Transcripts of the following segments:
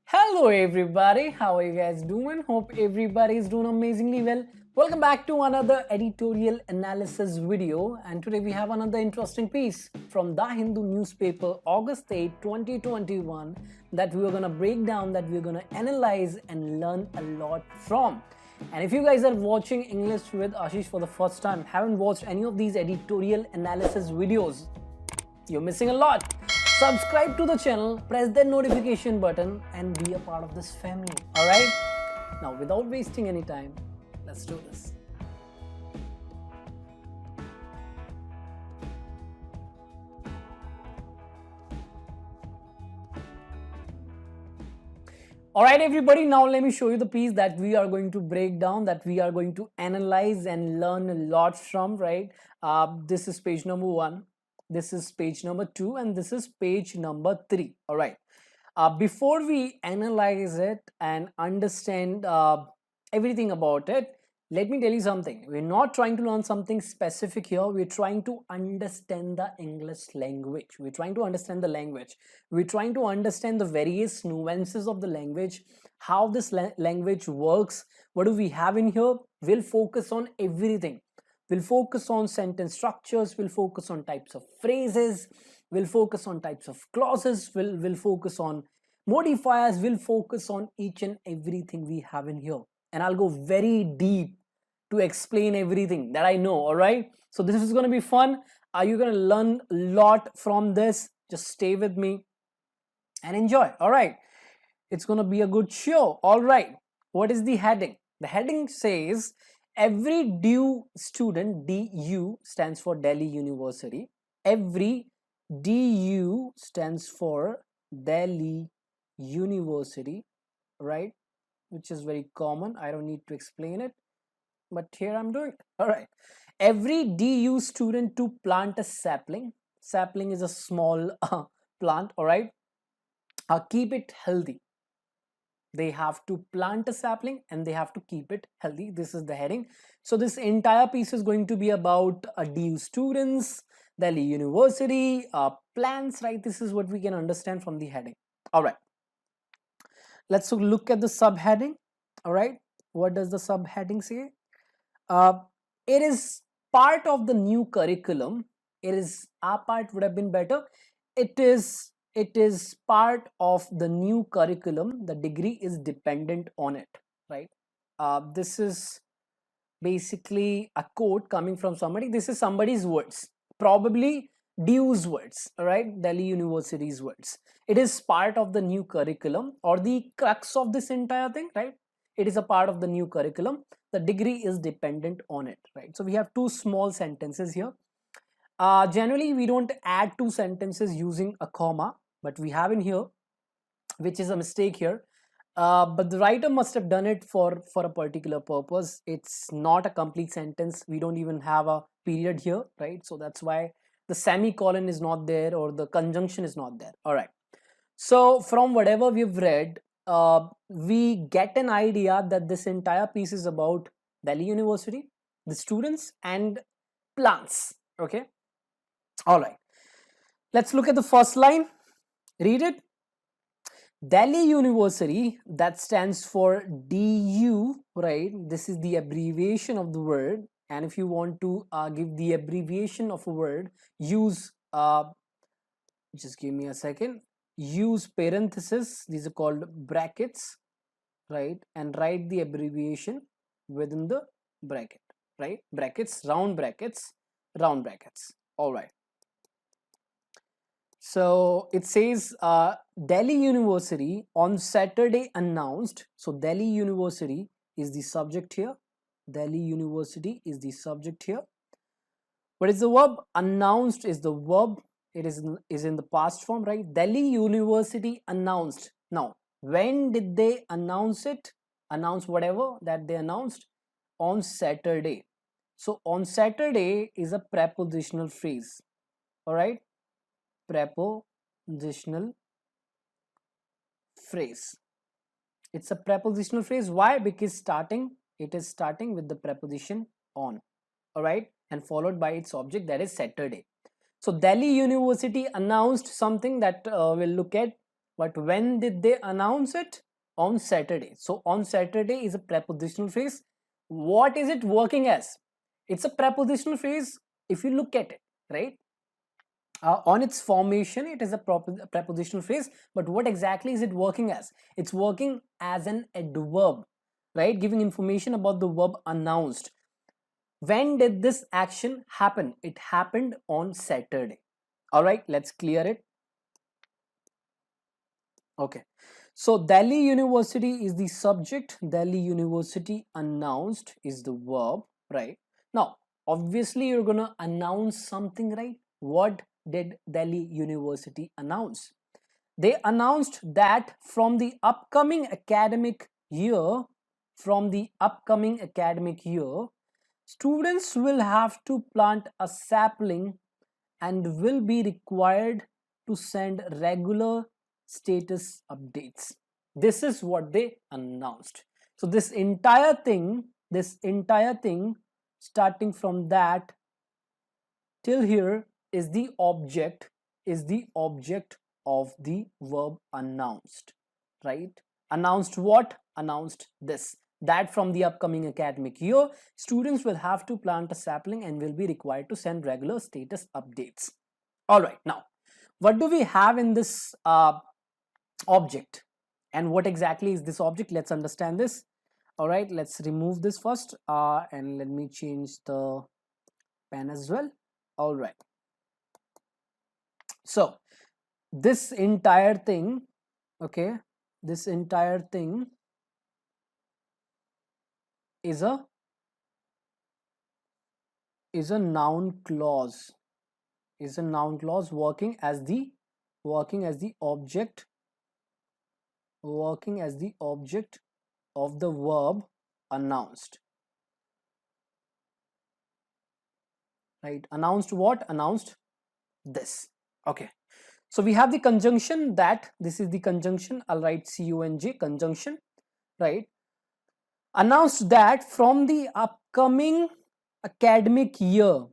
Hello everybody, how are you guys doing? Hope everybody is doing amazingly well. Welcome back to another editorial analysis video, and today we have another interesting piece from the Hindu newspaper August 8, 2021 that we are going to break down, that we're going to analyze and learn a lot from. And if you guys are watching English with Ashish for the first time, haven't watched any of these editorial analysis videos, you're missing a lot. Subscribe to the channel, press that notification button and be a part of this family. Alright? Now without wasting any time, let's do this. Alright everybody, now let me show you the piece that we are going to break down, that we are going to analyze and learn a lot from, right? This is page number 1. This is page number 2 and this is page number 3. All right. Before we analyze it and understand everything about it, let me tell you something. We're not trying to learn something specific here. We're trying to understand the English language. We're trying to understand the language. We're trying to understand the various nuances of the language, how this language works. What do we have in here? We'll focus on everything. We'll focus on sentence structures, we'll focus on types of phrases, we'll focus on types of clauses, we'll focus on modifiers, we'll focus on each and everything we have in here. And I'll go very deep to explain everything that I know, all right? So this is going to be fun. Are you going to learn a lot from this? Just stay with me and enjoy, all right? It's going to be a good show, all right? What is the heading? The heading says, every due student, DU stands for Delhi University. Every DU stands for Delhi University, right? Which is very common. I don't need to explain it, but here I'm doing it. All right. Every DU student to plant a sapling. Sapling is a small plant, all right? Keep it healthy. They have to plant a sapling and they have to keep it healthy. This is the heading. So this entire piece is going to be about DU students, Delhi University, plans, right? This is what we can understand from the heading. All right. Let's look at the subheading. All right. What does the subheading say? It is part of the new curriculum. Our part would have been better. It is part of the new curriculum. The degree is dependent on it, right? This is basically a quote coming from somebody. This is somebody's words, probably DU's words, all right? Delhi University's words. It is part of the new curriculum, or the crux of this entire thing, right? It is a part of the new curriculum. The degree is dependent on it, right? So we have two small sentences here. Generally, we don't add two sentences using a comma, but we have in here, which is a mistake here. But the writer must have done it for a particular purpose. It's not a complete sentence. We don't even have a period here, right? So that's why the semicolon is not there, or the conjunction is not there. All right. So from whatever we've read, we get an idea that this entire piece is about Delhi University, the students, and plants. Okay. All right. Let's look at the first line. Read it. Delhi University, that stands for DU, right? This is the abbreviation of the word. And if you want to give the abbreviation of a word, use, just give me a second, use parenthesis, these are called brackets, right? And write the abbreviation within the bracket, right? Brackets, round brackets, round brackets. All right. So it says Delhi University on Saturday announced. So Delhi University is the subject here. Delhi University is the subject here. What is the verb? Announced is the verb. It is in the past form, right? Delhi University announced. Now, when did they announce it? Announce whatever that they announced? On Saturday. So on Saturday is a prepositional phrase. All right. Prepositional phrase. It's a prepositional phrase. Why? Because it is starting with the preposition on, all right, and followed by its object, that is Saturday. So Delhi University announced something that we'll look at But when did they announce it? On Saturday. So on Saturday is a prepositional phrase. What is it working as? It's a prepositional phrase if you look at it, right? On its formation, it is a prepositional phrase, but what exactly is it working as? It's working as an adverb, right? Giving information about the verb announced. When did this action happen? It happened on Saturday. All right, let's clear it. Okay. So Delhi University is the subject. Delhi University announced is the verb, right? Now, obviously you're going to announce something, right? What did Delhi University announce? They announced that from the upcoming academic year, students will have to plant a sapling and will be required to send regular status updates. This is what they announced. So this entire thing, starting from that till here is the object, of the verb announced, right? Announced what? Announced this, that from the upcoming academic year, students will have to plant a sapling and will be required to send regular status updates. All right, now what do we have in this object, and what exactly is this object? Let's understand this. All right, let's remove this first, and let me change the pen as well. All right, so this entire thing, okay, this entire thing is a noun clause, working as the object, of the verb announced, right? Announced what? Announced this. Okay, so we have the conjunction, that this is the conjunction. I'll write conj, conjunction, right? Announced that from the upcoming academic year.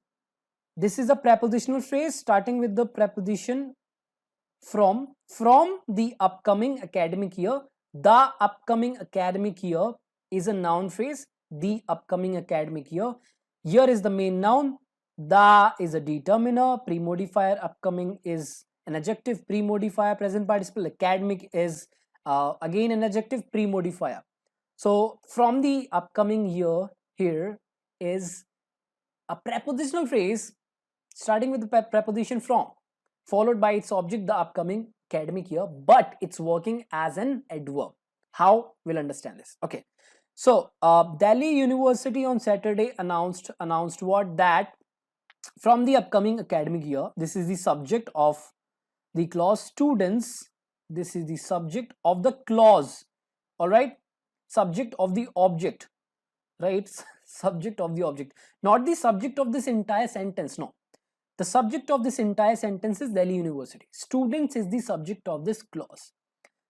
This is a prepositional phrase starting with the preposition from the upcoming academic year. The upcoming academic year is a noun phrase. The upcoming academic year. Year is the main noun. The is a determiner. Pre-modifier. Upcoming is an adjective. Pre-modifier. Present participle. Academic is again an adjective. Pre-modifier. So from the upcoming year here is a prepositional phrase starting with the preposition from, followed by its object, the upcoming academic year, but it's working as an adverb. How? We'll understand this. Okay, so Delhi University on Saturday announced what? That from the upcoming academic year, this is the subject of the clause, students, this is the subject of the clause, all right, subject of the object, right? Subject of the object, not the subject of this entire sentence. No, the subject of this entire sentence is Delhi University. Students is the subject of this clause.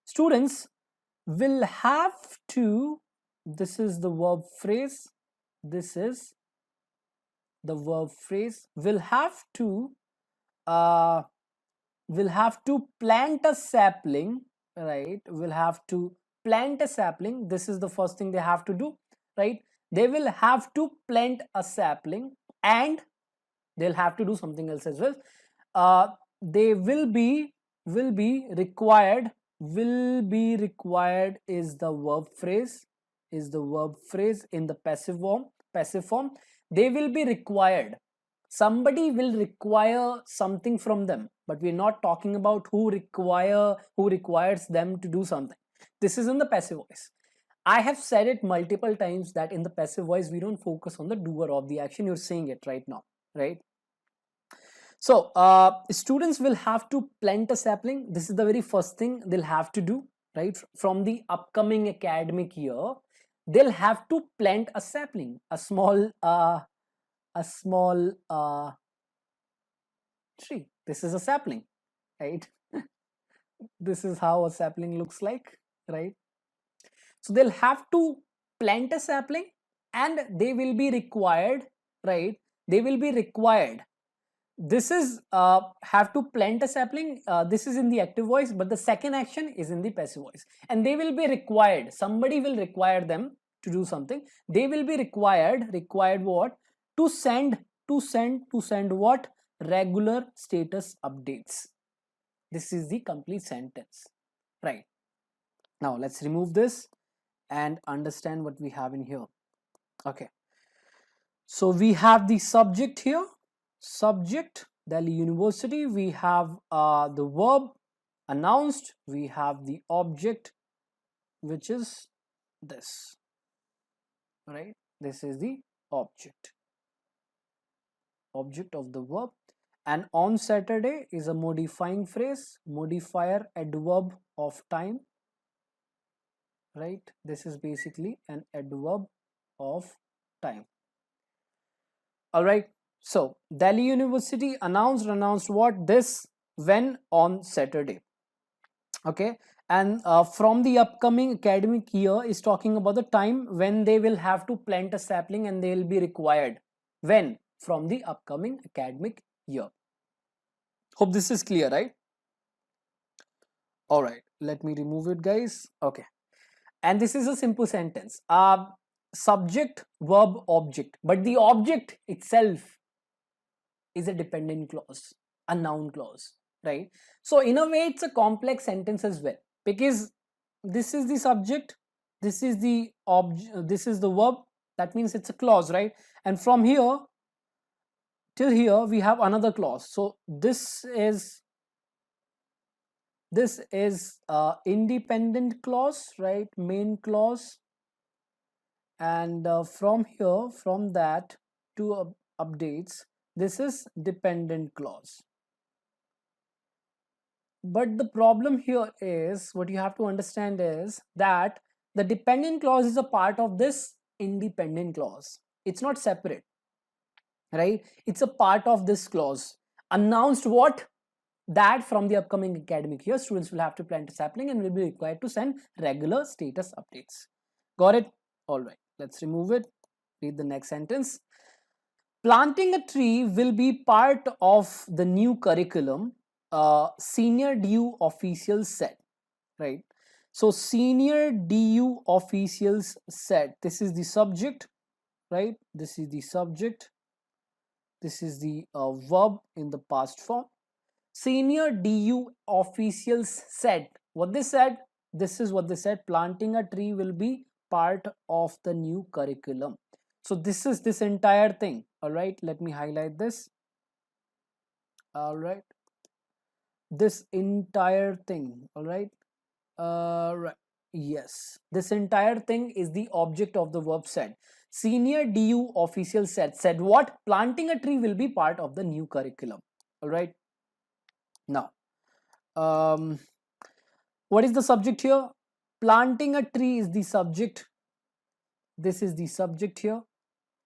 Students will have to, this is the verb phrase, will have to plant a sapling, right? Will have to plant a sapling. This is the first thing they have to do, right? They will have to plant a sapling, and they'll have to do something else as well. They will be required. Will be required is the verb phrase, in the passive form. They will be required. Somebody will require something from them, but we're not talking about who requires them to do something. This is in the passive voice. I have said it multiple times that in the passive voice we don't focus on the doer of the action. You're saying it right now, right? So students will have to plant a sapling. This is the very first thing they'll have to do, right? From the upcoming academic year, they'll have to plant a sapling, a small tree. This is a sapling, right? This is how a sapling looks like, right? So they'll have to plant a sapling, and they will be required, right? They will be required this is have to plant a sapling. This is in the active voice, but the second action is in the passive voice, and they will be required. Somebody will require them to do something. They will be required what? To send what? Regular status updates. This is the complete sentence, right? Now let's remove this and understand what we have in here. Okay, so we have the subject here, subject Delhi University. We have the verb announced. We have the object, which is this, right? This is the object of the verb. And on Saturday is a modifying phrase, modifier adverb of time, right? This is basically an adverb of time. All right. So Delhi University announced what? This, when? On Saturday. Okay. And from the upcoming academic year is talking about the time when they will have to plant a sapling, and they will be required. When? From the upcoming academic year. Hope this is clear, right? All right. Let me remove it, guys. Okay. And this is a simple sentence. Subject, verb, object. But the object itself is a dependent clause, a noun clause, right? So in a way, it's a complex sentence as well, because this is the subject, this is the object, this is the verb. That means it's a clause, right? And from here till here, we have another clause. So this is independent clause, right? Main clause. And from here, from that to updates, this is dependent clause. But the problem here is, what you have to understand is that the dependent clause is a part of this independent clause. It's not separate, right? It's a part of this clause. Announced what? That from the upcoming academic year, students will have to plant a sapling and will be required to send regular status updates. Got it? All right, let's remove it. Read the next sentence. Planting a tree will be part of the new curriculum, senior DU officials said, right? So senior DU officials said, this is the subject, right? This is the subject. This is the verb in the past form. Senior DU officials said. What they said? This is what they said. Planting a tree will be part of the new curriculum. So this is this entire thing. All right, let me highlight this. All right, this entire thing. All right. Right. Yes, this entire thing is the object of the verb said. Senior DU official said what? Planting a tree will be part of the new curriculum. All right. Now, what is the subject here? Planting a tree is the subject. This is the subject here.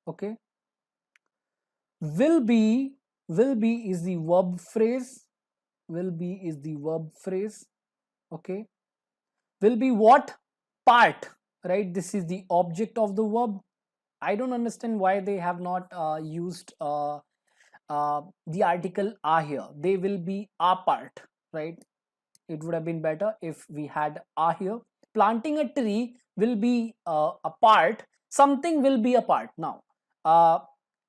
Okay. Will be is the verb phrase. Will be is the verb phrase. Okay. Will be what? Part, right? This is the object of the verb. I don't understand why they have not used the article are here. They will be a part, right? It would have been better if we had are here. Planting a tree will be a part. Something will be a part. Now,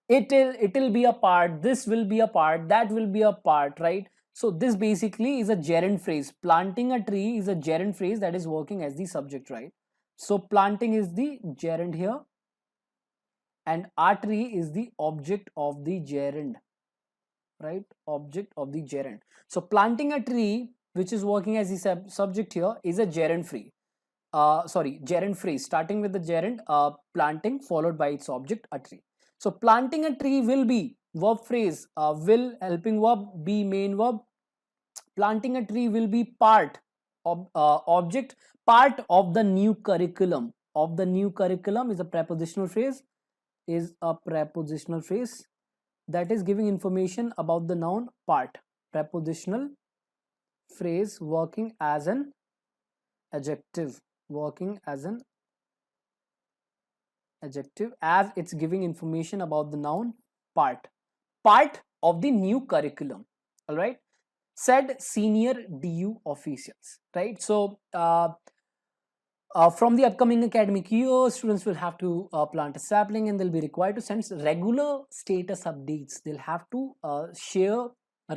it'll be a part. This will be a part. That will be a part, right? So this basically is a gerund phrase. Planting a tree is a gerund phrase that is working as the subject, right? So planting is the gerund here, and a tree is the object of the gerund, right? Object of the gerund. So planting a tree, which is working as the subject here, is a gerund phrase. Gerund phrase starting with the gerund planting followed by its object, a tree. So planting a tree will be verb phrase, will helping verb, be main verb. Planting a tree will be part of object, part of the new curriculum. Of the new curriculum is a prepositional phrase, that is giving information about the noun part. Prepositional phrase working as an adjective, as it's giving information about the noun part. Part of the new curriculum. All right, said senior DU officials, right? So from the upcoming academic year, students will have to plant a sapling and they'll be required to send regular status updates. They'll have to share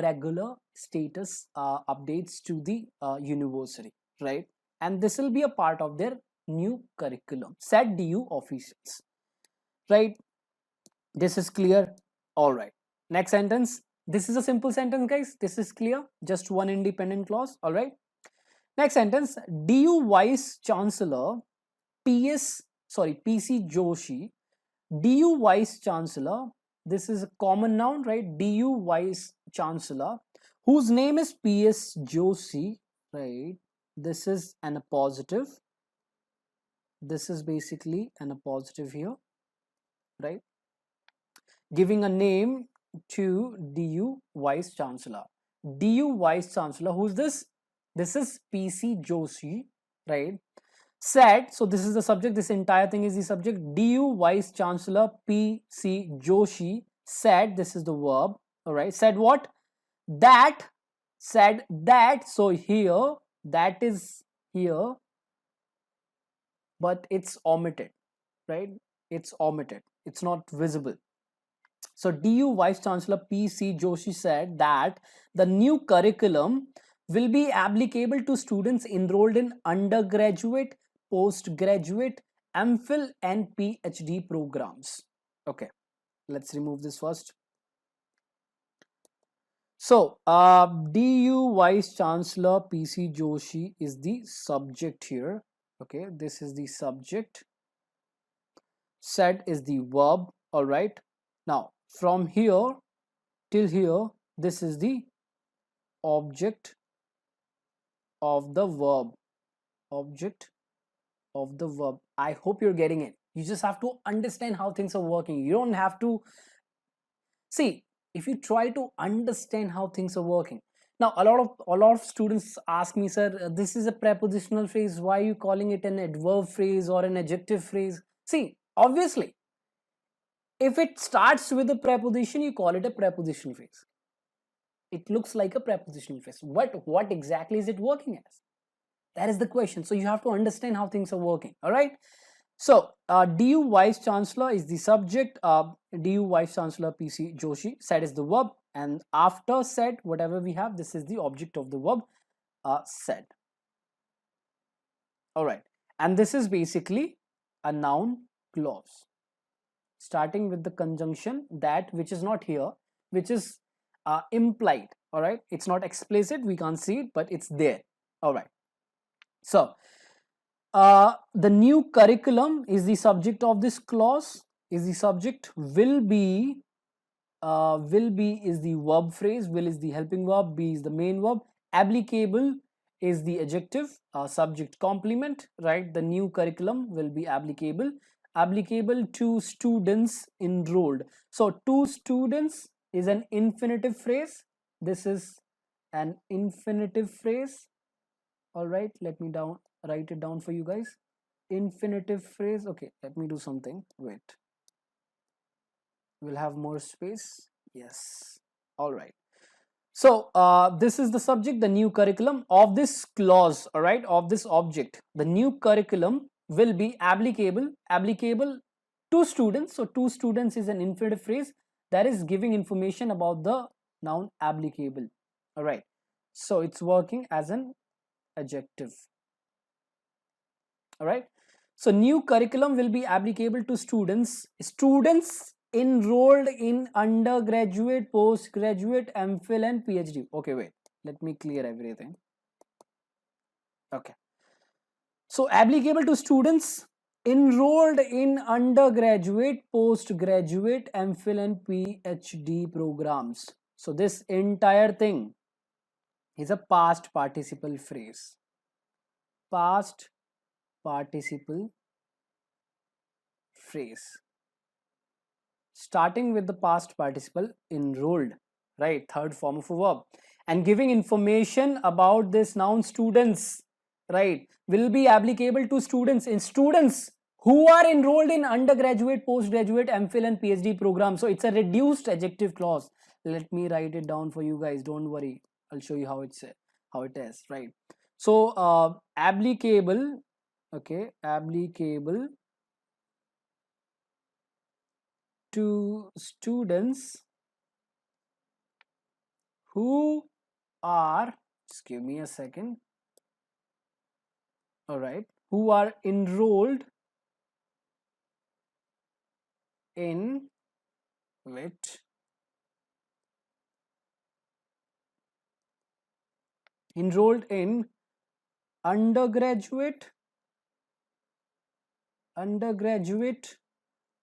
regular status updates to the university, right? And this will be a part of their new curriculum, said DU officials, right? This is clear. All right. Next sentence. This is a simple sentence, guys. This is clear. Just one independent clause. All right. Next sentence. DU Vice Chancellor PC Joshi. DU Vice Chancellor. This is a common noun, right? DU Vice Chancellor, whose name is PS Joshi, right? This is an appositive. This is basically an appositive here, right? Giving a name to DU Vice Chancellor. DU Vice Chancellor, who's this? This is PC Joshi, right? Said, so this is the subject, this entire thing is the subject. DU Vice Chancellor PC Joshi said, this is the verb, all right? Said what? That, said that, so here, that is here, but it's omitted, right? It's omitted, it's not visible. So DU Vice Chancellor PC Joshi said that the new curriculum will be applicable to students enrolled in undergraduate, postgraduate, MPhil and PhD programs. Okay, let's remove this first. So DU Vice Chancellor PC Joshi is the subject here. Okay, this is the subject. Said is the verb. All right. Now from here till here, this is the object of the verb. Object of the verb. I hope you're getting it. You just have to understand how things are working. You don't have to see. If you try to understand how things are working. Now a lot of students ask me, sir, this is a prepositional phrase, why are you calling it an adverb phrase or an adjective phrase? See, obviously if it starts with a preposition, you call it a prepositional phrase. It looks like a prepositional phrase. What exactly is it working as? That is the question. So you have to understand how things are working. All right. So DU Vice Chancellor is the subject. DU Vice Chancellor PC Joshi. Said is the verb, and after said, whatever we have, this is the object of the verb. Said. All right. And this is basically a noun clause, starting with the conjunction that, which is not here, which is implied. All right. It's not explicit. We can't see it, but it's there. All right. So the new curriculum is the subject of this clause. Is the subject. Will be is the verb phrase. Will is the helping verb. Be is the main verb. Applicable is the adjective. Subject complement. Right. The new curriculum will be applicable. Applicable to students enrolled. So to students is an infinitive phrase. This is an infinitive phrase. All right, let me write it down for you guys. Infinitive phrase. Okay, let me do something. Wait, we'll have more space. Yes. All right. So this is the subject, the new curriculum of this clause. All right, of this object. The new curriculum will be applicable to students. So to students is an infinitive phrase that is giving information about the noun applicable. All right. So it's working as an adjective. All right. So new curriculum will be applicable to students enrolled in undergraduate, postgraduate, MPhil and PhD. Okay, wait. Let me clear everything. Okay. So applicable to students enrolled in undergraduate, postgraduate, MPhil and PhD programs. So this entire thing is a past participle phrase. Past participle phrase. Starting with the past participle enrolled, right? Third form of a verb. And giving information about this noun students, right? Will be applicable to students who are enrolled in undergraduate, postgraduate, MPhil and PhD programs. So it's a reduced adjective clause. Let me write it down for you guys, don't worry. I'll show you how it is, right? So applicable, okay, applicable to students who are, just give me a second, all right, who are in which enrolled in undergraduate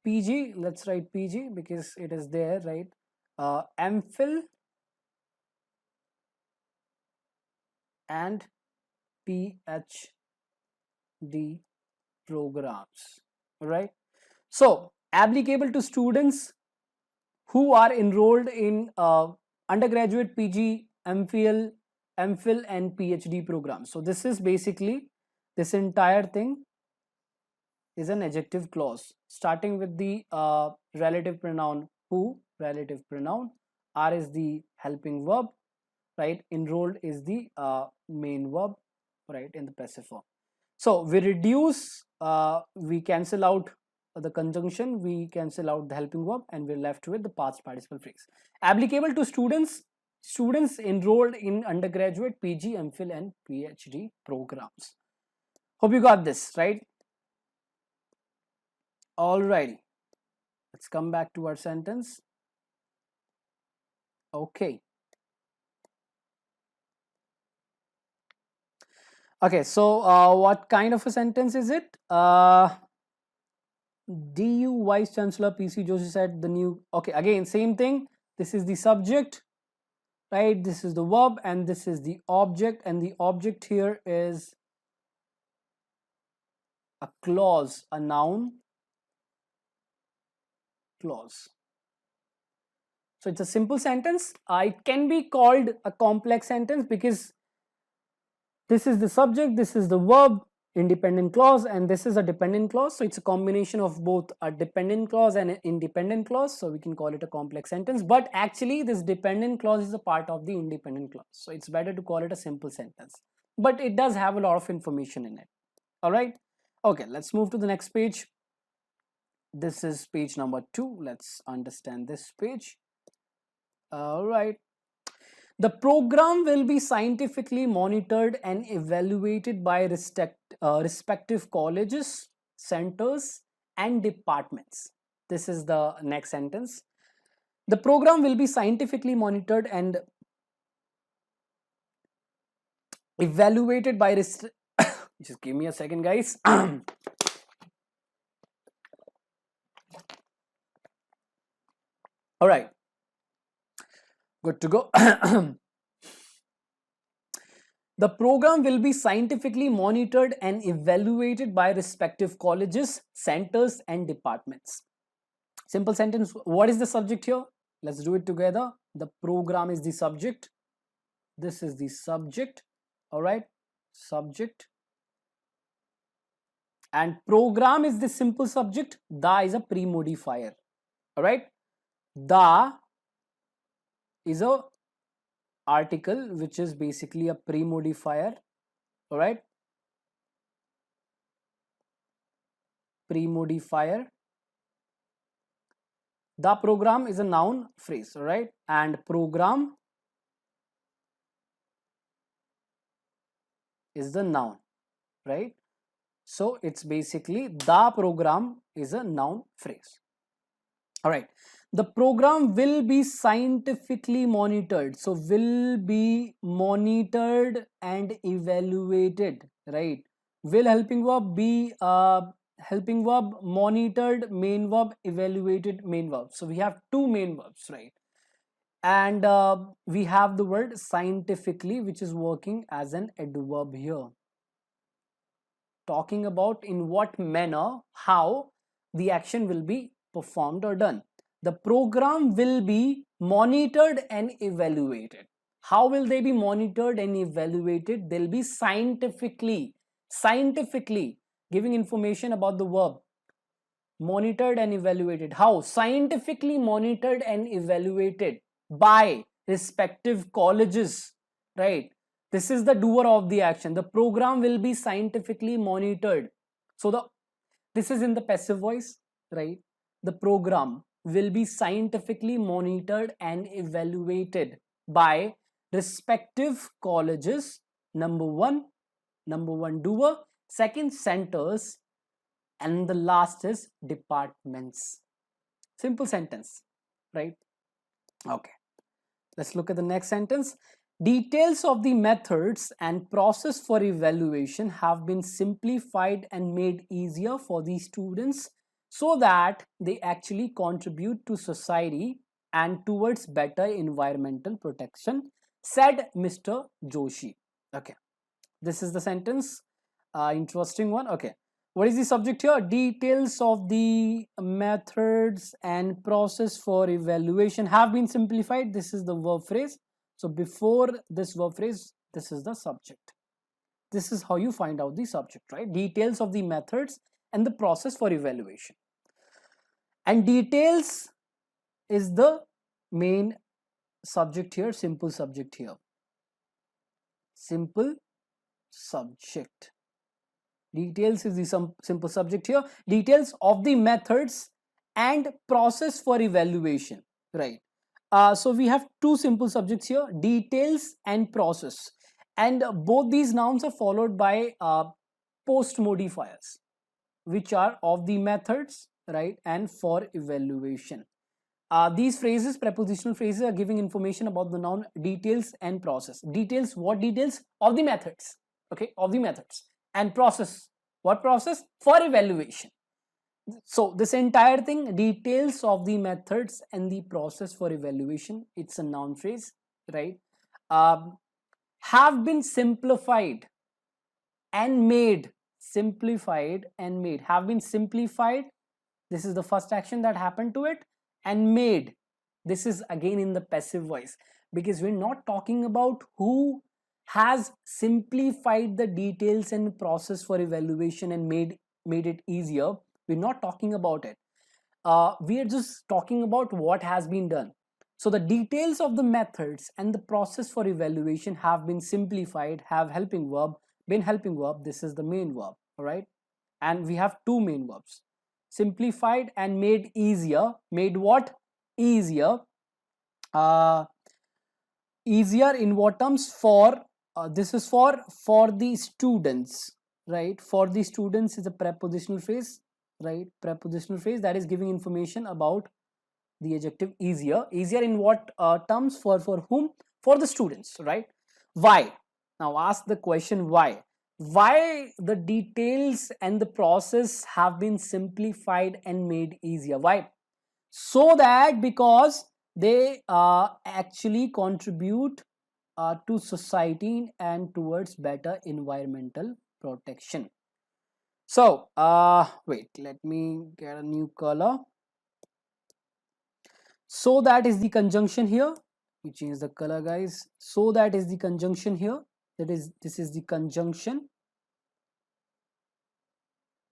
PG, let's write PG because it is there, right? MPhil and PhD programs, right? So applicable to students who are enrolled in undergraduate PG, MPhil, and PhD programs. So this is basically, this entire thing is an adjective clause starting with the relative pronoun who, relative pronoun, are is the helping verb, right? Enrolled is the main verb, right, in the passive form. So we reduce, we cancel out the conjunction, we cancel out the helping verb, and we're left with the past participle phrase. Applicable to students enrolled in undergraduate PG, MPhil and PhD programs. Hope you got this, right? Alrighty, let's come back to our sentence. Okay. Okay, so what kind of a sentence is it? DU Vice Chancellor PC Joshi said the new, okay, again, same thing. This is the subject, right? This is the verb and this is the object, and the object here is a clause, a noun clause. So it's a simple sentence. It can be called a complex sentence because this is the subject, this is the verb, independent clause, and this is a dependent clause. So it's a combination of both a dependent clause and an independent clause. So we can call it a complex sentence, but actually this dependent clause is a part of the independent clause. So it's better to call it a simple sentence, but it does have a lot of information in it. All right. Okay, let's move to the next page. This is page number 2. Let's understand this page. All right. The program will be scientifically monitored and evaluated by respective colleges, centers, and departments. This is the next sentence. The program will be scientifically monitored and evaluated by just give me a second, guys. All right. Good to go. The program will be scientifically monitored and evaluated by respective colleges, centers, and departments. Simple sentence. What is the subject here? Let's do it together. The program is the subject. This is the subject. All right. Subject. And program is the simple subject. The is a pre-modifier. All right. The is a article which is basically a pre-modifier. All right. Pre-modifier. The program is a noun phrase, right? And program is the noun, right? So it's basically the program is a noun phrase. All right. The program will be scientifically monitored. So will be monitored and evaluated, right? Will helping verb, be helping verb, monitored main verb, evaluated main verb. So we have two main verbs, right? And we have the word scientifically, which is working as an adverb here, talking about in what manner, how the action will be performed or done. The program will be monitored and evaluated. How will they be monitored and evaluated? They'll be scientifically giving information about the verb. Monitored and evaluated. How? Scientifically monitored and evaluated. by respective colleges, right? This is the doer of the action. The program will be scientifically monitored. So this is in the passive voice, right? The program will be scientifically monitored and evaluated by respective colleges. Number one doer, second centers, and the last is departments. Simple sentence, right? Okay, let's look at the next sentence. Details of the methods and process for evaluation have been simplified and made easier for the students so that they actually contribute to society and towards better environmental protection, said Mr. Joshi. Okay, this is the sentence. Interesting one. Okay, what is the subject here? Details of the methods and process for evaluation have been simplified. This is the verb phrase. So before this verb phrase, this is the subject. This is how you find out the subject, right? Details of the methods and the process for evaluation. And details is the main subject here, simple subject here. Simple subject. Details is the simple subject here. Details of the methods and process for evaluation, right? So we have two simple subjects here, details and process, and both these nouns are followed by post modifiers, which are of the methods, right, and for evaluation. These phrases, prepositional phrases, are giving information about the noun details and process. Details, what details? Of the methods, okay, of the methods. And process, what process? For evaluation. So this entire thing, details of the methods and the process for evaluation, it's a noun phrase, right? Have been simplified and made. Simplified and made. Have been simplified. This is the first action that happened to it. And made. This is again in the passive voice, because we're not talking about who has simplified the details and process for evaluation and made it easier. We're not talking about it. We are just talking about what has been done. So the details of the methods and the process for evaluation have been simplified, have helping verb, been helping verb. This is the main verb, all right? And we have two main verbs, simplified and made easier. Made what? Easier. Easier in what terms? For this is for the students, right? For the students is a prepositional phrase, right? Prepositional phrase that is giving information about the adjective easier. Easier in what terms? For whom? For the students, right? Why? Now ask the question why. Why the details and the process have been simplified and made easier? Why? So that because they actually contribute to society and towards better environmental protection. So wait, let me get a new color. So that is the conjunction here. We change the color, guys. So that is the conjunction here. This is the conjunction.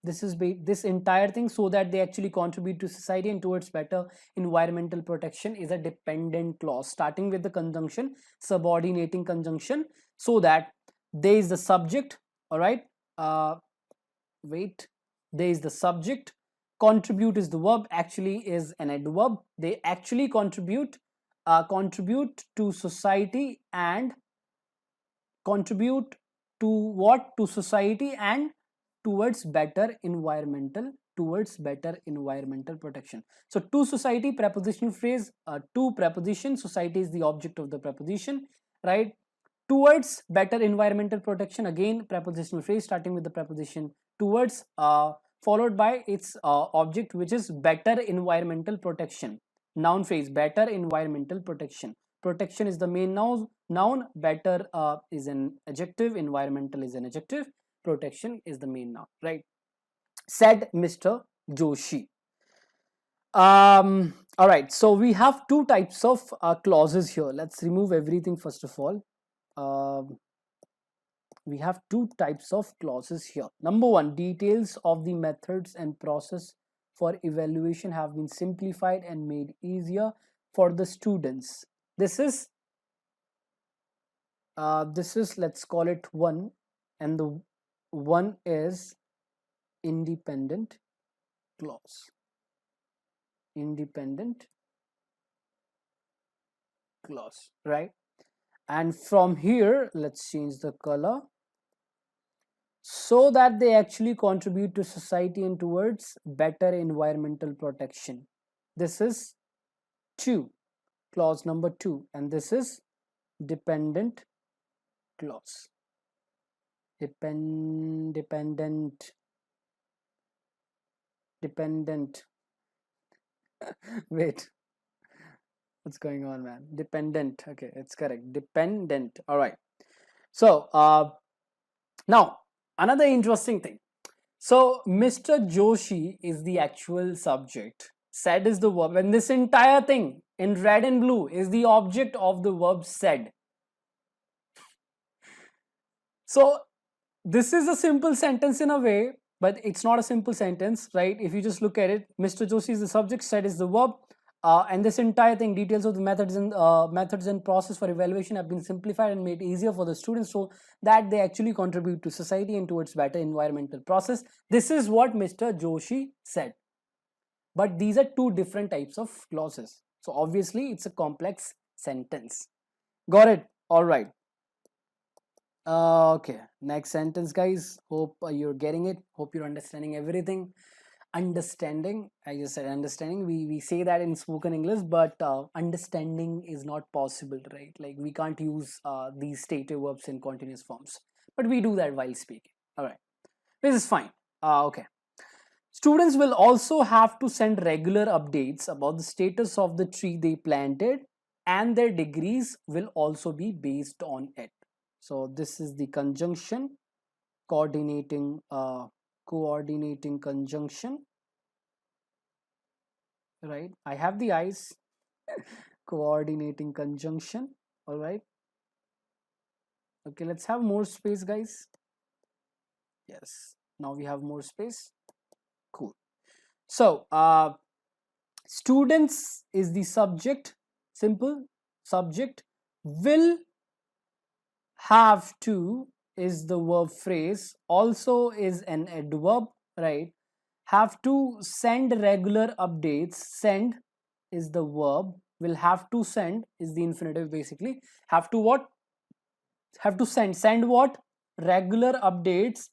This entire thing, so that they actually contribute to society and towards better environmental protection, is a dependent clause starting with the conjunction, subordinating conjunction. So that there is the subject, all right? Wait, there is the subject. Contribute is the verb, actually is an adverb. They actually contribute to society and contribute to what? To society and towards better environmental protection. So to society, prepositional phrase, to preposition, society is the object of the preposition, right? Towards better environmental protection, again prepositional phrase starting with the preposition towards, followed by its object, which is better environmental protection. Noun phrase, better environmental protection. Protection is the main noun. Better is an adjective. Environmental is an adjective. Protection is the main noun, right? Said Mr. Joshi. All right, so we have two types of clauses here. Let's remove everything first of all. We have two types of clauses here. Number one, details of the methods and process for evaluation have been simplified and made easier for the students. This is let's call it 1, and the 1 is independent clause. Independent clause, right? And from here, let's change the color so that they actually contribute to society and towards better environmental protection. This is 2, clause number 2, and this is dependent clause. Dependent. Wait, what's going on, man? Dependent. Okay, it's correct. Dependent. All right. So now another interesting thing. So Mr. Joshi is the actual subject. Said is the verb, and this entire thing in red and blue is the object of the verb said. So this is a simple sentence in a way, but it's not a simple sentence, right? If you just look at it, Mr. Joshi is the subject, said is the verb, and this entire thing, details of the methods and process for evaluation have been simplified and made easier for the students so that they actually contribute to society and towards better environmental process. This is what Mr. Joshi said. But these are two different types of clauses. So obviously it's a complex sentence. Got it? All right. Okay, next sentence, guys. Hope you're getting it. Hope you're understanding everything. Understanding, I just said understanding. We say that in spoken English, but understanding is not possible, right? Like we can't use these stative verbs in continuous forms, but we do that while speaking. All right, this is fine. Okay. Students will also have to send regular updates about the status of the tree they planted, and their degrees will also be based on it. So this is the conjunction, coordinating conjunction, right? I have the eyes. Coordinating conjunction. All right. Okay, let's have more space, guys. Yes, now we have more space. Cool. So students is the subject, simple. Subject. Will have to is the verb phrase, also is an adverb, right? Have to send regular updates, send is the verb, will have to send is the infinitive basically. Have to what? Have to send what? Regular updates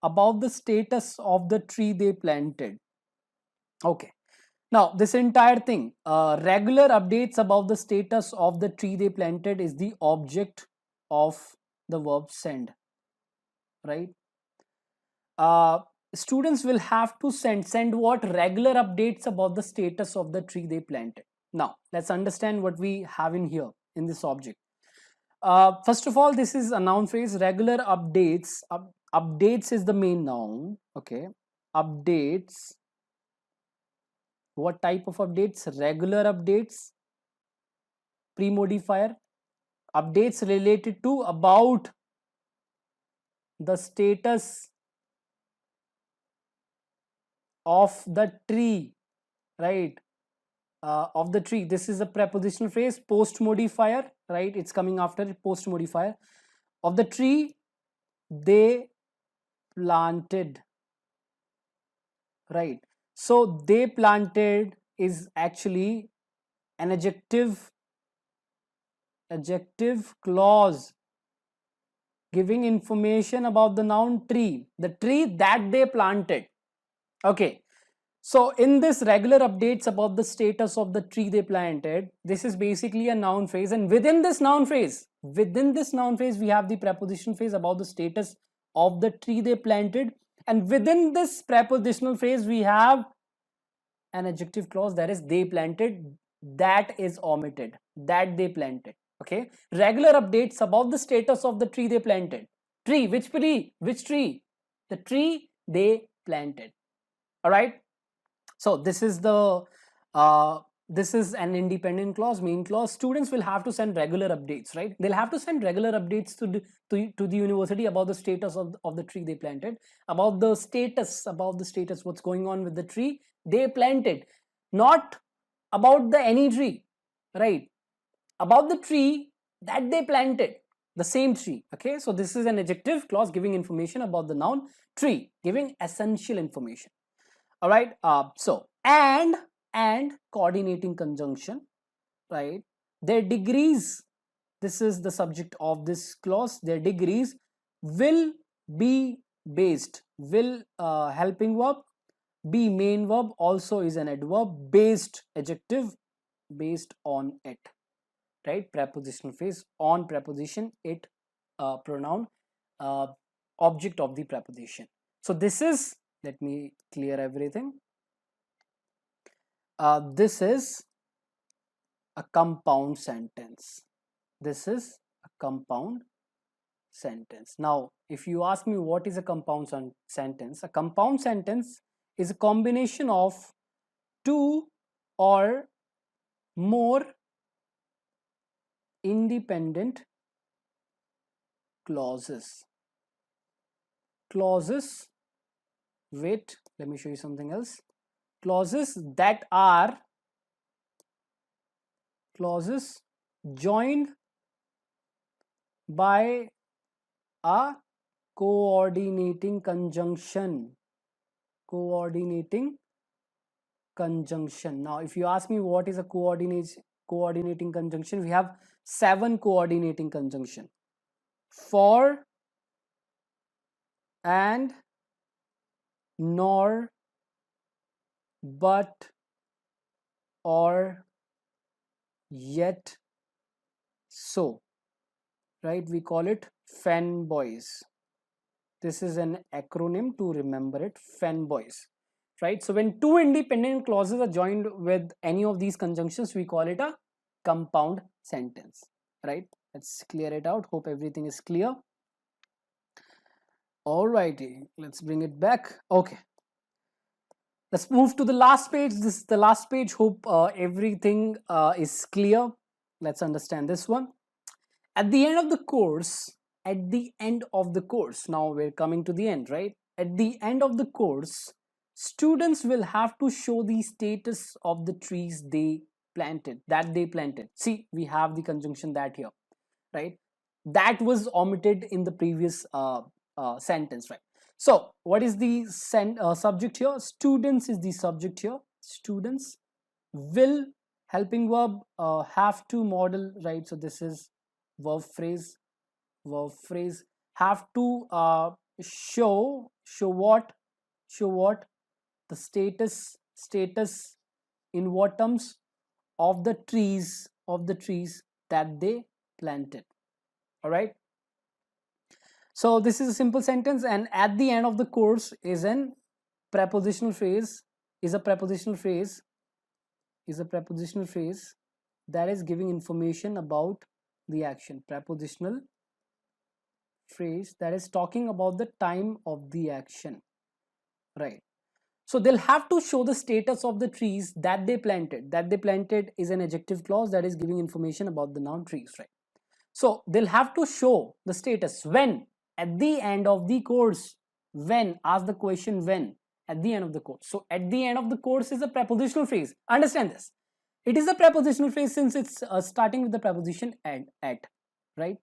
about the status of the tree they planted. Okay. Now, this entire thing, regular updates about the status of the tree they planted is the object of the verb send, right? Students will have to send what? Regular updates about the status of the tree they planted. Now, let's understand what we have in here in this object. First of all, this is a noun phrase. Regular updates. Updates is the main noun. Okay. Updates. What type of updates? Regular updates. Pre-modifier. Updates related to about the status of the tree, right? Of the tree. This is a prepositional phrase. Post modifier, right? It's coming after it. Post modifier of the tree they planted, right? So they planted is actually an adjective clause giving information about the noun tree, the tree that they planted. Okay. So in this regular updates about the status of the tree they planted, this is basically a noun phrase, and within this noun phrase, we have the preposition phrase about the status of the tree they planted, and within this prepositional phrase we have an adjective clause, that is they planted, that is omitted, that they planted. Okay, regular updates about the status of the tree they planted. Tree, which tree? Which tree? The tree they planted. All right. So this is the this is an independent clause, main clause. Students will have to send regular updates, right? They'll have to send regular updates to the university about the status of the tree they planted, about the status, what's going on with the tree they planted, not about the any tree, right? about the tree that they planted, the same tree. Okay, so this is an adjective clause giving information about the noun tree, giving essential information. All right, so and coordinating conjunction, right? Their degrees, this is the subject of this clause, their degrees will be based, will helping verb, be main verb, also is an adverb, based adjective, based on it, right? Prepositional phrase, on preposition, it, pronoun, uh, object of the preposition. So this is, let me clear everything. This is a compound sentence. This is a compound sentence. Now, if you ask me what is a compound sentence, a compound sentence is a combination of two or more independent clauses. Clauses with, let me show you something else. Clauses that are clauses joined by a coordinating conjunction. Coordinating conjunction. Now, if you ask me what is a coordinating conjunction, we have 7 coordinating conjunction: for, and, nor, but, or, yet, so, right? We call it fanboys. This is an acronym to remember it, fanboys, right? So when two independent clauses are joined with any of these conjunctions, we call it a compound sentence, right? Let's clear it out. Hope everything is clear. Alrighty, let's bring it back. Okay, let's move to the last page. This is the last page. Hope everything is clear. Let's understand this one. At the end of the course, at the end of the course, now we're coming to the end, right? At the end of the course, students will have to show the status of the trees they planted, that they planted. See, we have the conjunction that here, right? That was omitted in the previous sentence, right? So what is the subject here? Students is the subject here. Students will, helping verb, have to, model, right? So this is verb phrase, have to show what the status in what terms, of the trees that they planted. All right, so this is a simple sentence, and at the end of the course is an prepositional phrase, is a prepositional phrase that is giving information about the action. Prepositional phrase that is talking about the time of the action, right? So they'll have to show the status of the trees that they planted. That they planted is an adjective clause that is giving information about the noun trees, right? So they'll have to show the status when, at the end of the course. When, ask the question when, at the end of the course. So at the end of the course is a prepositional phrase. Understand this. It is a prepositional phrase since it's starting with the preposition at, right?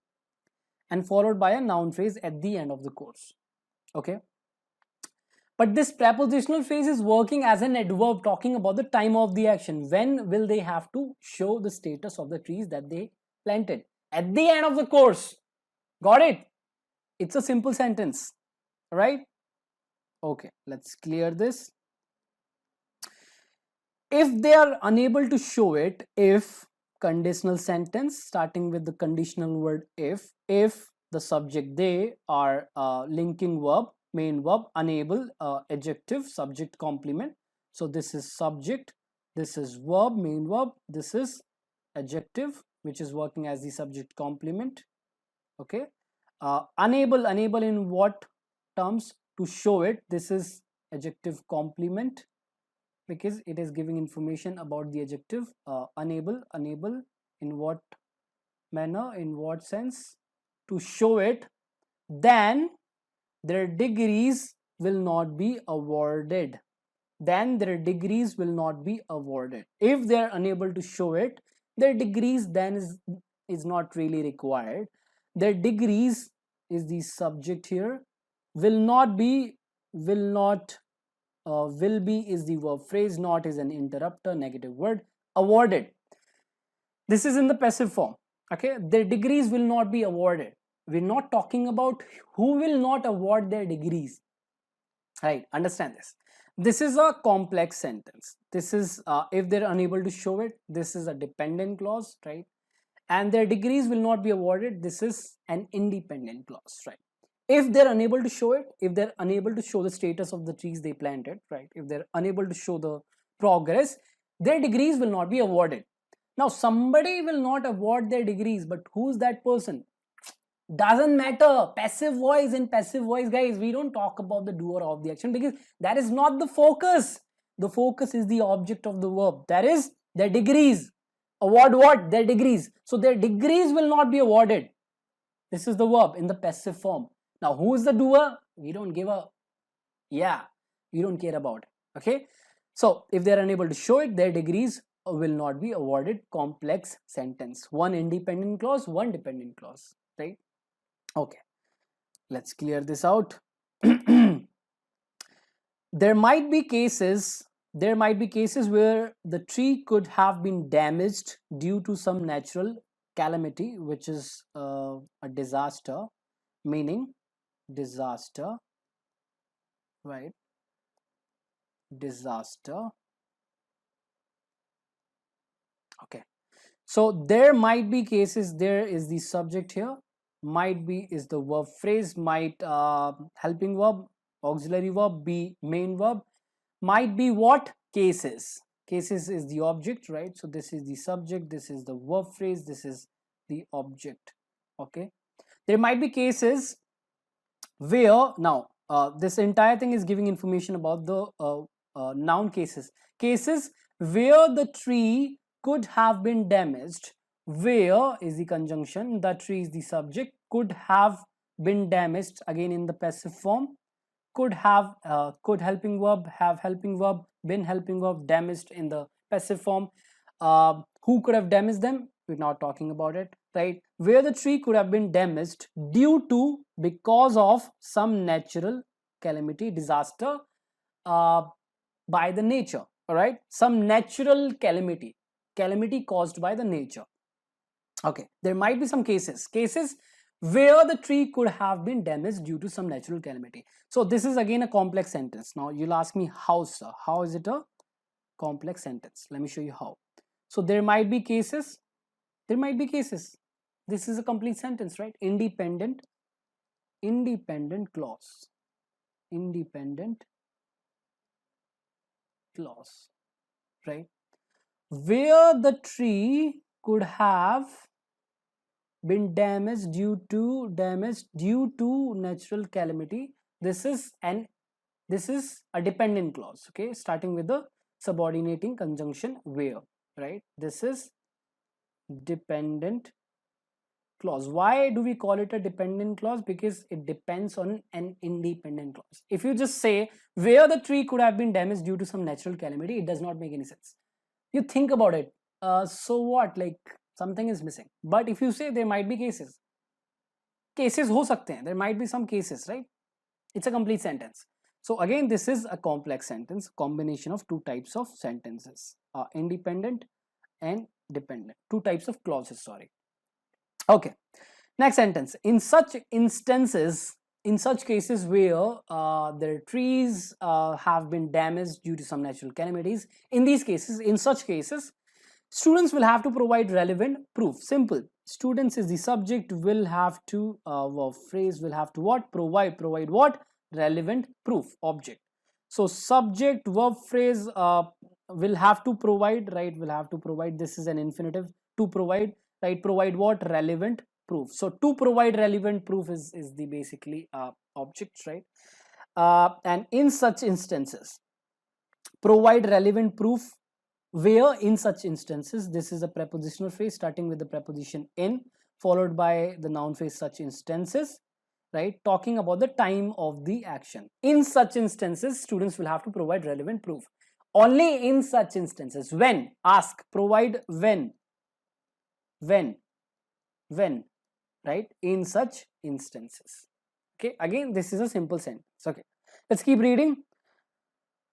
And followed by a noun phrase at the end of the course. Okay. But this prepositional phrase is working as an adverb talking about the time of the action. When will they have to show the status of the trees that they planted? At the end of the course. Got it? It's a simple sentence, right? Okay, let's clear this. If they are unable to show it, if, conditional sentence starting with the conditional word if the subject they are linking verb, main verb, unable, adjective, subject, complement. So this is subject, this is verb, main verb, this is adjective which is working as the subject complement. Okay, unable in what terms, to show it, this is adjective complement because it is giving information about the adjective. Unable in what manner, in what sense, to show it, then their degrees will not be awarded. Then their degrees will not be awarded. If they are unable to show it, their degrees then is not really required. Their degrees is the subject here. Will not be, will not, will be is the verb phrase, not is an interrupter, negative word. Awarded, this is in the passive form. Okay, their degrees will not be awarded. We're not talking about who will not award their degrees, right? Understand this. This is a complex sentence. This is if they're unable to show it, this is a dependent clause, right? And their degrees will not be awarded, this is an independent clause, right? If they're unable to show it, if they're unable to show the status of the trees they planted, right, if they're unable to show the progress, their degrees will not be awarded. Now somebody will not award their degrees, but who's that person? Doesn't matter. Passive voice, in passive voice, guys, we don't talk about the doer of the action because that is not the focus. The focus is the object of the verb, that is their degrees. Award what? Their degrees. So their degrees will not be awarded. This is the verb in the passive form. Now who is the doer? We don't give a, yeah, we don't care about it. Okay, so if they are unable to show it, their degrees will not be awarded. Complex sentence. One independent clause, one dependent clause, right? Okay, let's clear this out. There might be cases where the tree could have been damaged due to some natural calamity, which is a disaster, meaning disaster, right? Disaster. Okay, so there might be cases, there is the subject here, might be is the verb phrase, might helping verb, auxiliary verb, be main verb, might be what? Cases. Cases is the object, right? So this is the subject, this is the verb phrase, this is the object. Okay, there might be cases where, now this entire thing is giving information about the noun cases. Cases where the tree could have been damaged. Where is the conjunction, the tree is the subject, could have been damaged, again in the passive form. Could have, could helping verb, have helping verb, been helping verb, damaged in the passive form. Who could have damaged them? We're not talking about it, right? Where the tree could have been damaged due to, because of some natural calamity, disaster, by the nature. All right, some natural calamity caused by the nature. Okay, there might be some cases where the tree could have been damaged due to some natural calamity. So this is again a complex sentence. Now you'll ask me, how, sir? How is it a complex sentence? Let me show you how. So there might be cases, this is a complete sentence, right? Independent clause, right? Where the tree could have been damaged due to natural calamity. This is a dependent clause, okay, starting with the subordinating conjunction where, right? This is dependent clause. Why do we call it a dependent clause? Because it depends on an independent clause. If you just say where the tree could have been damaged due to some natural calamity, it does not make any sense. You think about it, so what, like something is missing. But if you say there might be cases ho sakte hain, there might be some cases, right? It's a complete sentence. So again, this is a complex sentence, combination of two types of sentences, independent and dependent, two types of clauses, sorry. Okay, next sentence. In such instances, in such cases where their trees have been damaged due to some natural calamities, in these cases, in such cases, students will have to provide relevant proof. Simple. Students is the subject, will have to, verb phrase will have to what? Provide what? Relevant proof, object. So subject, verb phrase will have to provide, right? Will have to provide. This is an infinitive, to provide, right? Provide what? Relevant proof. So to provide relevant proof is the basically objects, right? And in such instances, provide relevant proof. Where? In such instances. This is a prepositional phrase starting with the preposition in, followed by the noun phrase such instances, right? Talking about the time of the action. In such instances, students will have to provide relevant proof. Only in such instances. When? Ask. Provide when? when, right, in such instances. Okay, again, this is a simple sentence. Okay, let's keep reading.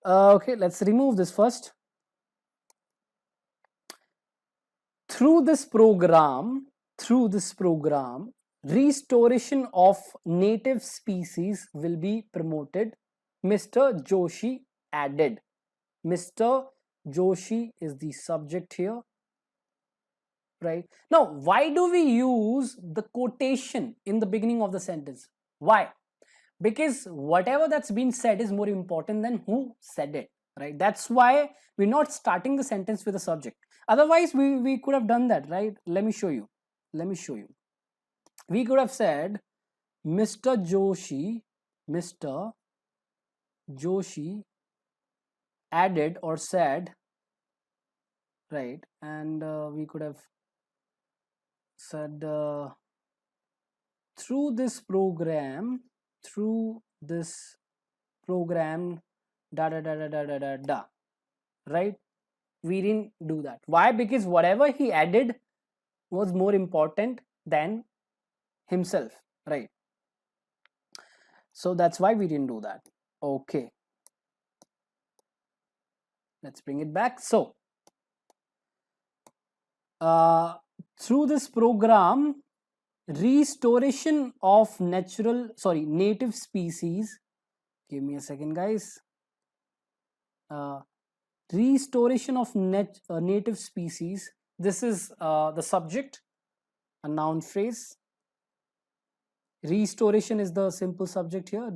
Okay, let's remove this first. Through this program, restoration of native species will be promoted, Mr. Joshi added. Mr. Joshi is the subject here, right? Now, why do we use the quotation in the beginning of the sentence? Why? Because whatever that's been said is more important than who said it, right? That's why we're not starting the sentence with a subject. Otherwise, we could have done that, right? Let me show you. We could have said Mr. Joshi added or said, right? And we could have said through this program, da da da da da da da da, right? We didn't do that. Why? Because whatever he added was more important than himself, right? So that's why we didn't do that. Okay, let's bring it back. So through this program, restoration of native species, give me a second, guys. Restoration of native species, this is the subject, a noun phrase. Restoration is the simple subject here.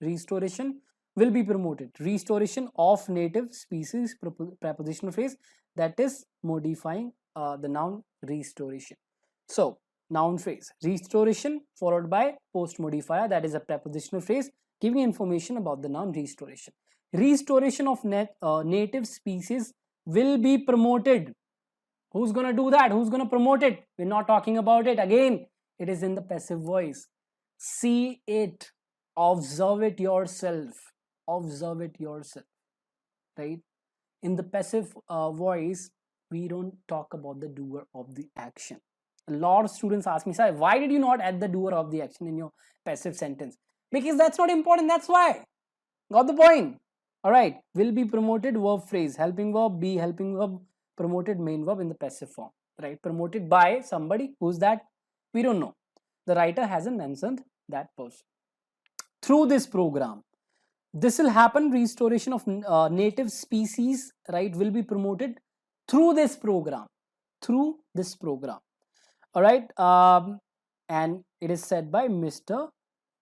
Restoration will be promoted. Restoration of native species, prepositional phrase, that is modifying the noun restoration. So noun phrase restoration followed by post modifier, that is a prepositional phrase giving information about the noun restoration. Restoration of native species will be promoted. Who's going to do that? Who's going to promote it? We're not talking about it. Again, it is in the passive voice. See it, observe it yourself, right? In the passive voice, we don't talk about the doer of the action. A lot of students ask me, sir, why did you not add the doer of the action in your passive sentence? Because that's not important, that's why. Got the point? All right, will be promoted verb phrase, helping verb, be helping verb, promoted main verb in the passive form, right? Promoted by somebody. Who's that? We don't know. The writer hasn't mentioned that person. Through this program, this will happen. Restoration of native species, right, will be promoted through this program. All right, and it is said by Mr.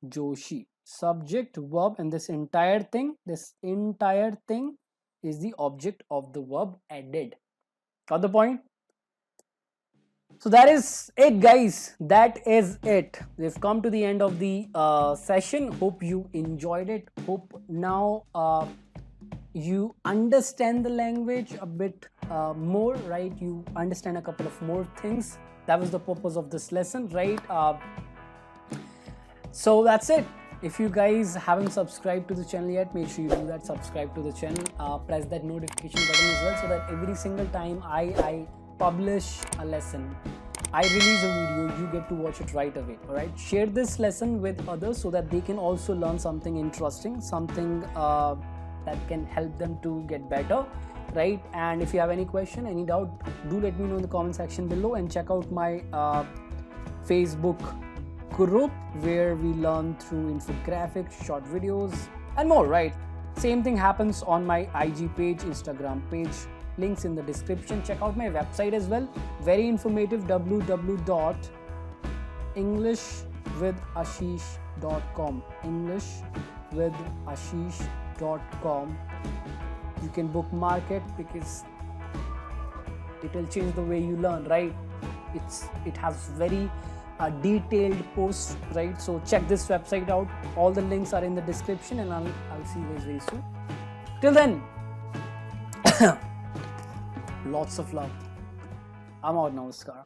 Joshi. Subject, verb, and this entire thing is the object of the verb added. Got the point? So that is it, guys. That is it. We've come to the end of the session. Hope you enjoyed it. Hope now you understand the language a bit more, right? You understand a couple of more things. That was the purpose of this lesson, right? So that's it. If you guys haven't subscribed to the channel yet, make sure you do that. Subscribe to the channel. Press that notification button as well, so that every single time I publish a lesson, I release a video, you get to watch it right away. All right. Share this lesson with others so that they can also learn something interesting, something that can help them to get better, right? And if you have any question, any doubt, do let me know in the comment section below, and check out my Facebook group where we learn through infographics, short videos, and more, right? Same thing happens on my IG page, Instagram page, links in the description. Check out my website as well, very informative, www.englishwithashish.com, englishwithashish.com. You can bookmark it because it will change the way you learn, right? It has very detailed posts, right? So check this website out. All the links are in the description, and I'll see you guys very soon. Till then, lots of love. I'm out now, Namaskar.